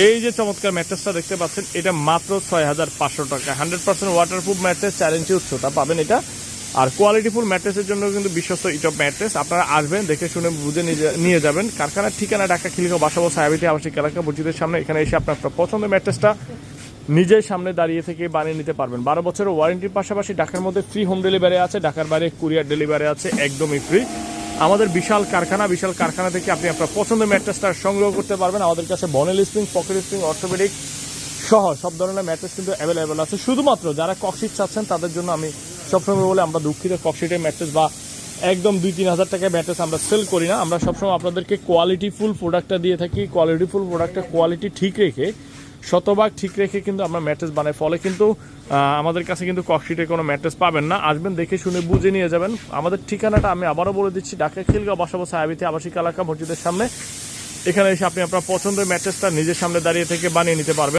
এই যে চমৎকার ম্যাট্রেসটা দেখতে পাচ্ছেন, এটা মাত্র 6500 টাকা। 100% ওয়াটারপ্রুফ ম্যাট্রেস, 4 ইঞ্চি উচ্চতা পাবেন এটা। আর কোয়ালিটিফুল ম্যাট্রেসের জন্য কিন্তু বিশ্বস্ত ইটপ ম্যাট্রেস। আপনারা আসবেন, দেখে শুনে বুঝে নিয়ে যাবেন। কারখানার ঠিকানা ঢাকা খিলগাঁও বাসাবো সাহেবিতে আবাসিক এলাকা মসজিদের সামনে। এখানে এসে আপনার পছন্দের ম্যাট্রেসটা নিজের সামনে দাঁড়িয়ে থেকে বানিয়ে নিতে পারবেন। 12 বছরের ওয়ারেন্টির পাশাপাশি ঢাকার মধ্যে ফ্রি হোম ডেলিভারি আছে, ঢাকার বাইরে কুরিয়ার ডেলিভারি আছে একদমই ফ্রি। আমাদের বিশাল কারখানা থেকে আপনি আপনার পছন্দের ম্যাট্রেসটা সংগ্রহ করতে পারবেন। আমাদের কাছে Bonnell spring, pocket spring, orthopaedic সহ সব ধরনের ম্যাট্রেস কিন্তু অ্যাভেলেবেল আছে। শুধুমাত্র যারা ককশিট চাচ্ছেন তাদের জন্য আমি সবসময় বলে, আমরা দুঃখিত, ককশিটের ম্যাট্রেস বা একদম 2-3 হাজার টাকায় ম্যাট্রেস আমরা সেল করি না। আমরা সবসময় আপনাদেরকে কোয়ালিটিফুল প্রোডাক্টটা দিয়ে থাকি। কোয়ালিটিফুল প্রোডাক্টের কোয়ালিটি ঠিক রেখে, শতভাগ ঠিক রেখে কিন্তু আমরা ম্যাট্রেস বানাই। ফলে কিন্তু আমাদের কাছে কিন্তু ককশিটের কোনো ম্যাট্রেস পাবেন না। আসবেন, দেখে শুনে বুঝে নিয়ে যাবেন। আমাদের ঠিকানাটা আমি আবারও বলে দিচ্ছি, ঢাকা খিলগাঁও বাসাবো সাহেবিতে আবাসিক এলাকা মসজিদের সামনে। এখানে এসে আপনি আপনার পছন্দের ম্যাট্রেসটা নিজের সামনে দাঁড়িয়ে থেকে বানিয়ে নিতে পারবেন।